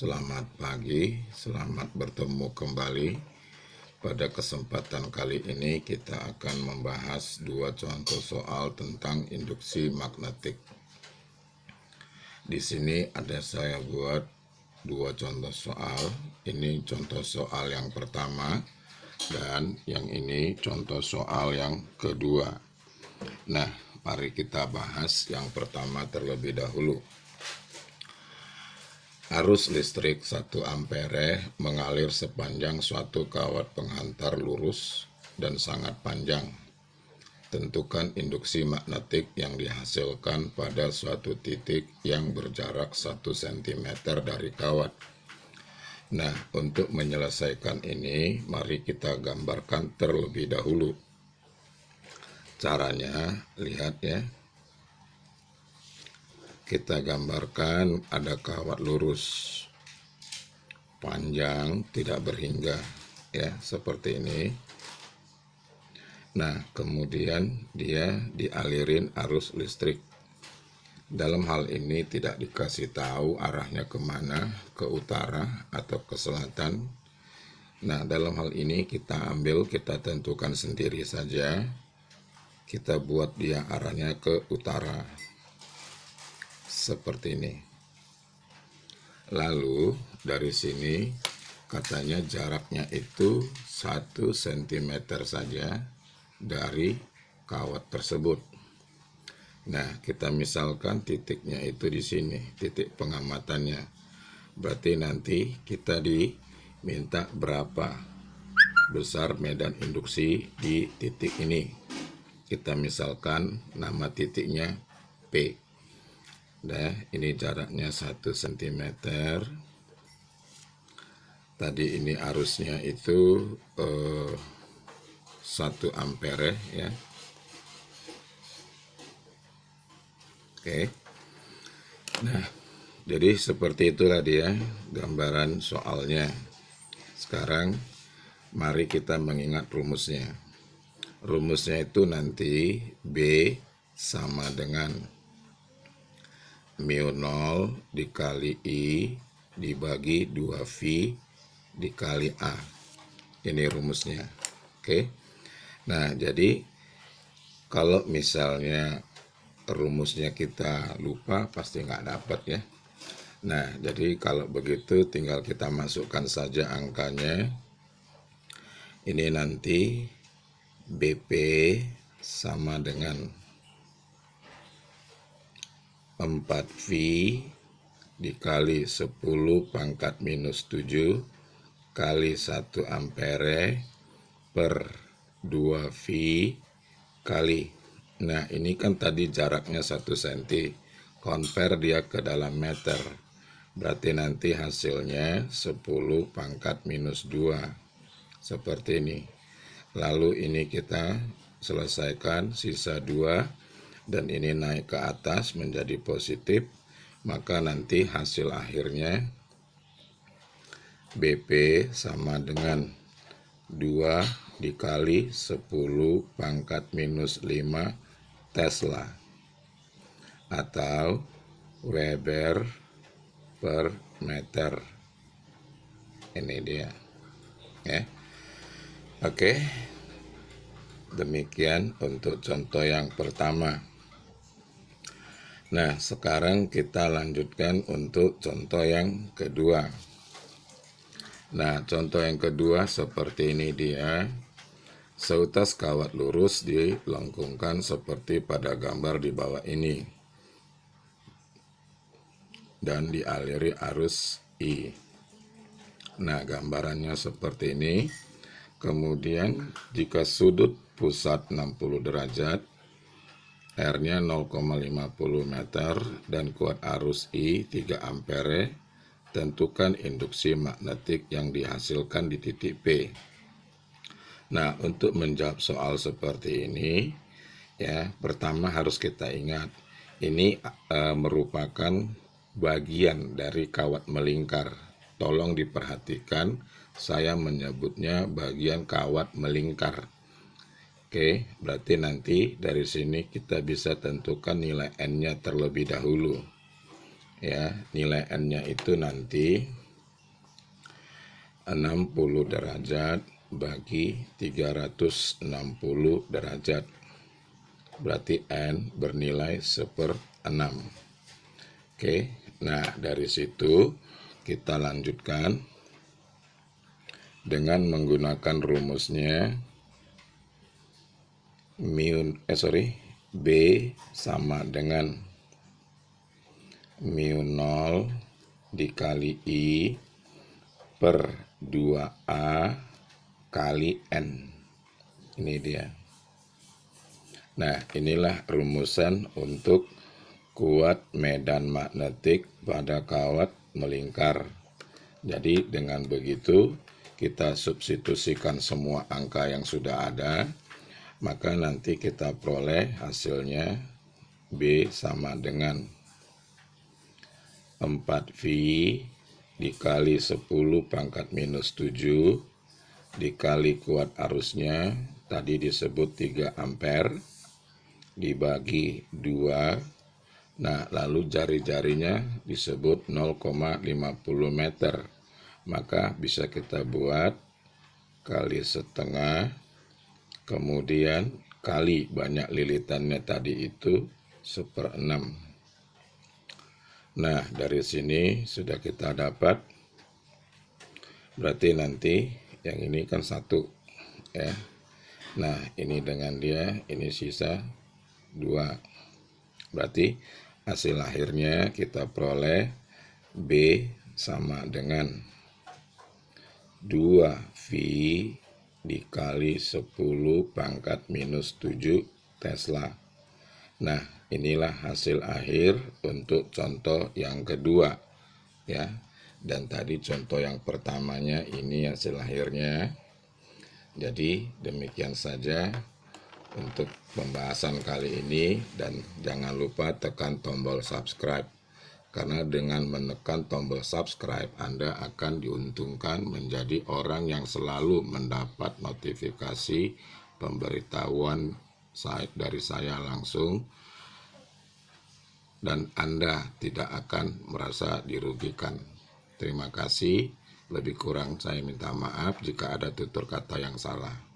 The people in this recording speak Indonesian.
Selamat pagi, selamat bertemu kembali. Pada kesempatan kali ini kita akan membahas dua contoh soal tentang induksi magnetik. Di sini ada saya buat dua contoh soal. Ini contoh soal yang pertama dan yang ini contoh soal yang kedua. Nah, mari kita bahas yang pertama terlebih dahulu. Arus listrik 1 ampere mengalir sepanjang suatu kawat penghantar lurus dan sangat panjang. Tentukan induksi magnetik yang dihasilkan pada suatu titik yang berjarak 1 cm dari kawat. Nah, untuk menyelesaikan ini, mari kita gambarkan terlebih dahulu. Caranya, lihat ya. Kita gambarkan ada kawat lurus, panjang, tidak berhingga, ya, seperti ini. Nah, kemudian dia dialirin arus listrik. Dalam hal ini tidak dikasih tahu arahnya kemana, ke utara atau ke selatan. Nah, dalam hal ini kita tentukan sendiri saja. Kita buat dia arahnya ke utara. Seperti ini. Lalu dari sini katanya jaraknya itu 1 cm saja dari kawat tersebut. Nah, kita misalkan titiknya itu di sini, titik pengamatannya. Berarti nanti kita diminta berapa besar medan induksi di titik ini. Kita misalkan nama titiknya P. Nah, ini jaraknya 1 cm. Tadi ini arusnya itu 1 ampere ya. Oke. Nah, jadi seperti itulah dia gambaran soalnya. Sekarang mari kita mengingat rumusnya. Rumusnya itu nanti B sama dengan mu 0 dikali I dibagi 2V dikali A. Ini rumusnya. Oke. Nah, jadi kalau misalnya rumusnya kita lupa, pasti nggak dapat ya. Nah, jadi kalau begitu tinggal kita masukkan saja angkanya. Ini nanti BP sama dengan 4V dikali 10 pangkat minus 7 kali 1 ampere per 2V kali. Nah, ini kan tadi jaraknya 1 cm. Convert dia ke dalam meter. Berarti nanti hasilnya 10 pangkat minus 2. Seperti ini. Lalu ini kita selesaikan sisa 2. Dan ini naik ke atas menjadi positif, maka nanti hasil akhirnya BP sama dengan 2 dikali 10 pangkat minus 5 Tesla atau Weber per meter. Ini dia ya. Oke, demikian untuk contoh yang pertama. Nah, sekarang kita lanjutkan untuk contoh yang kedua. Nah, contoh yang kedua seperti ini dia. Seutas kawat lurus dilengkungkan seperti pada gambar di bawah ini. Dan dialiri arus I. Nah, gambarannya seperti ini. Kemudian, jika sudut pusat 60 derajat, R-nya 0,50 meter dan kuat arus I 3 ampere, tentukan induksi magnetik yang dihasilkan di titik P. Nah, untuk menjawab soal seperti ini, ya, pertama harus kita ingat, ini merupakan bagian dari kawat melingkar. Tolong diperhatikan, saya menyebutnya bagian kawat melingkar. Oke, berarti nanti dari sini kita bisa tentukan nilai N-nya terlebih dahulu. Ya, nilai N-nya itu nanti 60 derajat bagi 360 derajat. Berarti N bernilai 1/6. Oke, nah dari situ kita lanjutkan dengan menggunakan rumusnya B sama dengan mu0 dikali I per 2A kali N. Ini dia. Nah, inilah rumusan untuk kuat medan magnetik pada kawat melingkar. Jadi dengan begitu kita substitusikan semua angka yang sudah ada, maka nanti kita peroleh hasilnya B sama dengan 4V dikali 10 pangkat minus 7 dikali kuat arusnya tadi disebut 3 ampere dibagi 2. Nah, lalu jari-jarinya disebut 0,50 meter. Maka bisa kita buat kali setengah, kemudian kali banyak lilitannya tadi itu 1/6. Nah, dari sini sudah kita dapat, berarti nanti yang ini kan 1 ya. Nah, ini dengan dia, ini sisa 2. Berarti hasil akhirnya kita peroleh B sama dengan 2V dikali 10 pangkat minus 7 Tesla. Nah, inilah hasil akhir untuk contoh yang kedua ya. Dan tadi contoh yang pertamanya ini hasil akhirnya. Jadi demikian saja untuk pembahasan kali ini, dan jangan lupa tekan tombol subscribe, karena dengan menekan tombol subscribe Anda akan diuntungkan menjadi orang yang selalu mendapat notifikasi pemberitahuan dari saya langsung, dan Anda tidak akan merasa dirugikan. Terima kasih. Lebih kurang saya minta maaf jika ada tutur kata yang salah.